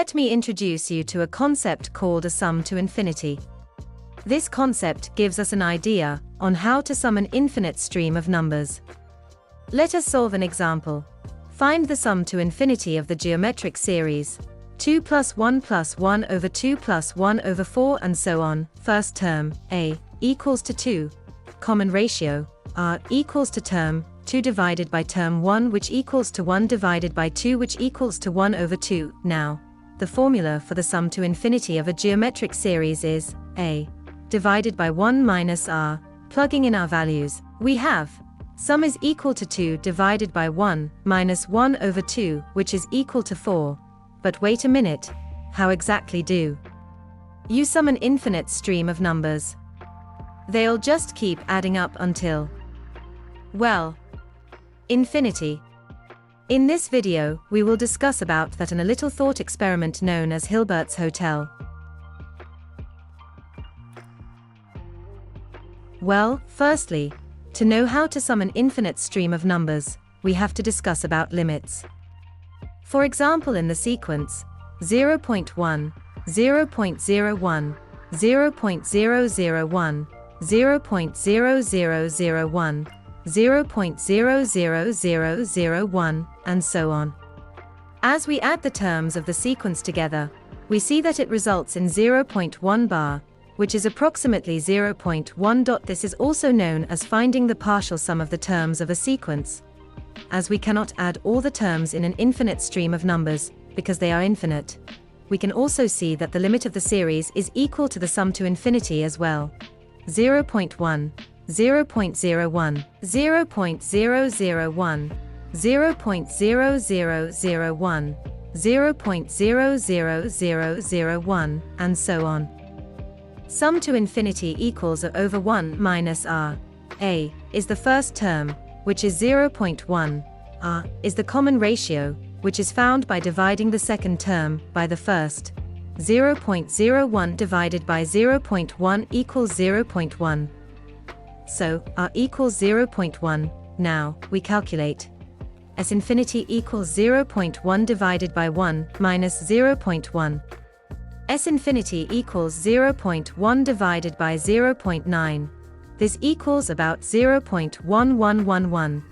Let me introduce you to a concept called a sum to infinity. This concept gives us an idea on how to sum an infinite stream of numbers. Let us solve an example. Find the sum to infinity of the geometric series 2 plus 1 plus 1 over 2 plus 1 over 4 and so on. First term, a, equals to 2. Common ratio, r, equals to term 2 divided by term 1, which equals to 1 divided by 2, which equals to 1 over 2. Now, the formula for the sum to infinity of a geometric series is a divided by 1 minus r. Plugging in our values, we have sum is equal to 2 divided by 1 minus 1 over 2, which is equal to 4. But wait a minute, how exactly do you sum an infinite stream of numbers? They'll just keep adding up until, well, infinity. In this video, we will discuss about that in a little thought experiment known as Hilbert's Hotel. Well, firstly, to know how to sum an infinite stream of numbers, we have to discuss about limits. For example, in the sequence 0.1, 0.01, 0.001, 0.0001, 0.00001, and so on. As we add the terms of the sequence together, we see that it results in 0.1 bar, which is approximately 0.1. This is also known as finding the partial sum of the terms of a sequence. As we cannot add all the terms in an infinite stream of numbers, because they are infinite, we can also see that the limit of the series is equal to the sum to infinity as well. 0.1, 0.01, 0.001, 0.0001, 0.00001, and so on. Sum to infinity equals a over 1 minus r. A is the first term, which is 0.1. R is the common ratio, which is found by dividing the second term by the first. 0.01 divided by 0.1 equals 0.1. So, r equals 0.1. Now, we calculate. S infinity equals 0.1 divided by 1 minus 0.1. S infinity equals 0.1 divided by 0.9. This equals about 0.1111.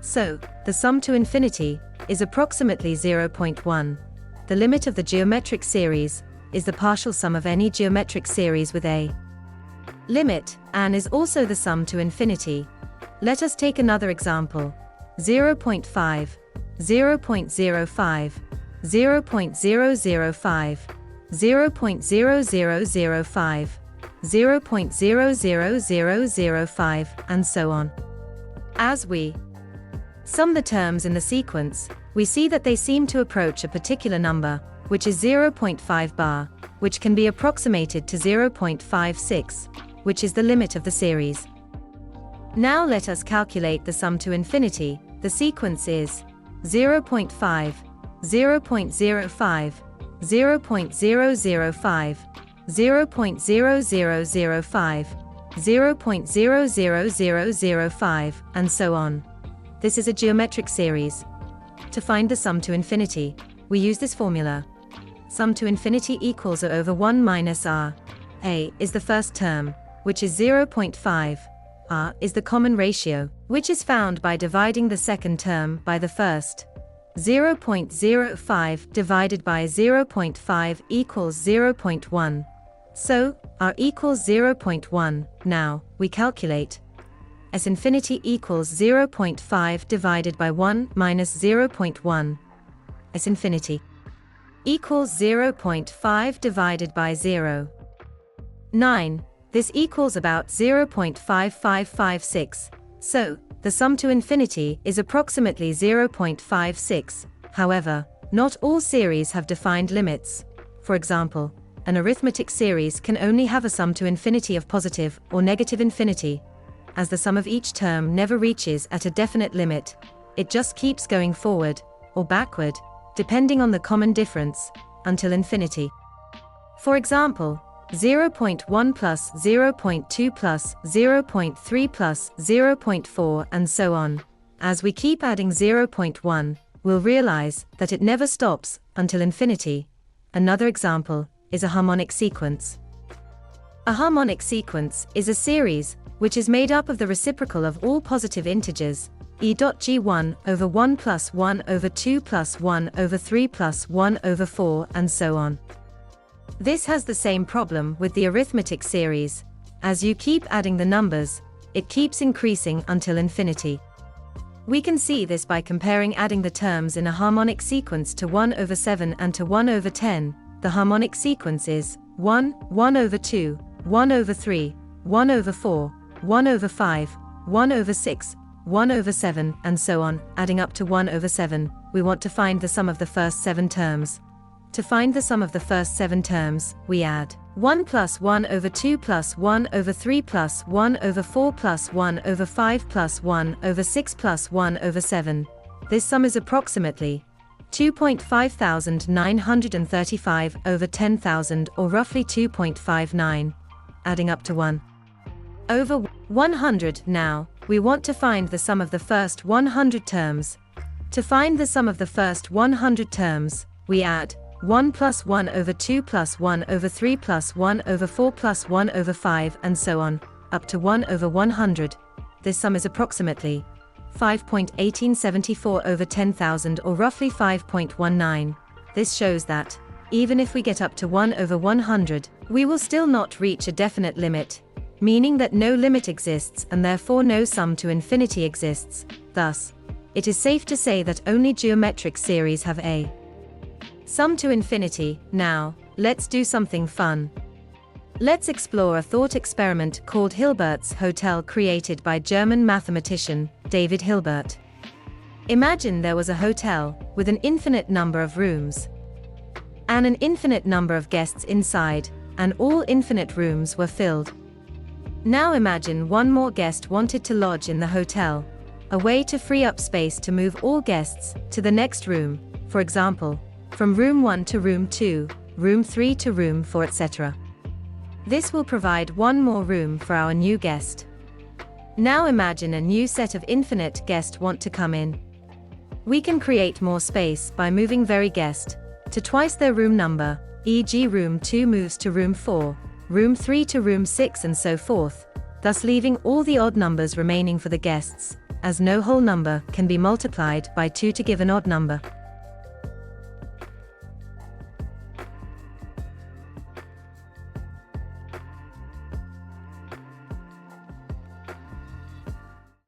So, the sum to infinity is approximately 0.1. The limit of the geometric series is the partial sum of any geometric series with a limit, and is also the sum to infinity. Let us take another example. 0.5, 0.05, 0.005, 0.0005, 0.00005, and so on. As we sum the terms in the sequence, we see that they seem to approach a particular number, which is 0.5 bar, which can be approximated to 0.56, which is the limit of the series. Now let us calculate the sum to infinity. The sequence is 0.5, 0.05, 0.005, 0.0005, 0.00005, and so on. This is a geometric series. To find the sum to infinity, we use this formula. Sum to infinity equals a over 1 minus r. A is the first term, which is 0.5. R is the common ratio, which is found by dividing the second term by the first. 0.05 divided by 0.5 equals 0.1. So, r equals 0.1. Now, we calculate. S infinity equals 0.5 divided by 1 minus 0.1. S infinity equals 0.5 divided by 0. 9. This equals about 0.5556. So, the sum to infinity is approximately 0.56. However, not all series have defined limits. For example, an arithmetic series can only have a sum to infinity of positive or negative infinity. As the sum of each term never reaches at a definite limit, it just keeps going forward or backward, depending on the common difference, until infinity. For example, 0.1 plus 0.2 plus 0.3 plus 0.4 and so on. As we keep adding 0.1, we'll realize that it never stops until infinity. Another example is a harmonic sequence. A harmonic sequence is a series which is made up of the reciprocal of all positive integers, e.g1 over 1 plus 1 over 2 plus 1 over 3 plus 1 over 4 and so on. This has the same problem with the arithmetic series. As you keep adding the numbers, it keeps increasing until infinity. We can see this by comparing adding the terms in a harmonic sequence to 1 over 7 and to 1 over 10. The harmonic sequence is 1, 1 over 2, 1 over 3, 1 over 4, 1 over 5, 1 over 6, 1 over 7, and so on, adding up to 1 over 7. We want to find the sum of the first 7 terms. To find the sum of the first 7 terms, we add 1 plus 1 over 2 plus 1 over 3 plus 1 over 4 plus 1 over 5 plus 1 over 6 plus 1 over 7. This sum is approximately 2,5935 over 10,000, or roughly 2.59, adding up to 1 over 100. Now, we want to find the sum of the first 100 terms. To find the sum of the first 100 terms, we add 1 plus 1 over 2 plus 1 over 3 plus 1 over 4 plus 1 over 5 and so on, up to 1 over 100. This sum is approximately 5.1874 over 10,000, or roughly 5.19. This shows that, even if we get up to 1 over 100, we will still not reach a definite limit, meaning that no limit exists and therefore no sum to infinity exists. Thus, it is safe to say that only geometric series have a sum to infinity. Now, let's do something fun. Let's explore a thought experiment called Hilbert's Hotel, created by German mathematician David Hilbert. Imagine there was a hotel with an infinite number of rooms and an infinite number of guests inside, and all infinite rooms were filled. Now imagine one more guest wanted to lodge in the hotel, a way to free up space to move all guests to the next room, for example, from room 1 to room 2, room 3 to room 4, etc. This will provide one more room for our new guest. Now imagine a new set of infinite guests want to come in. We can create more space by moving every guest to twice their room number, e.g. room 2 moves to room 4, room 3 to room 6 and so forth, thus leaving all the odd numbers remaining for the guests, as no whole number can be multiplied by 2 to give an odd number.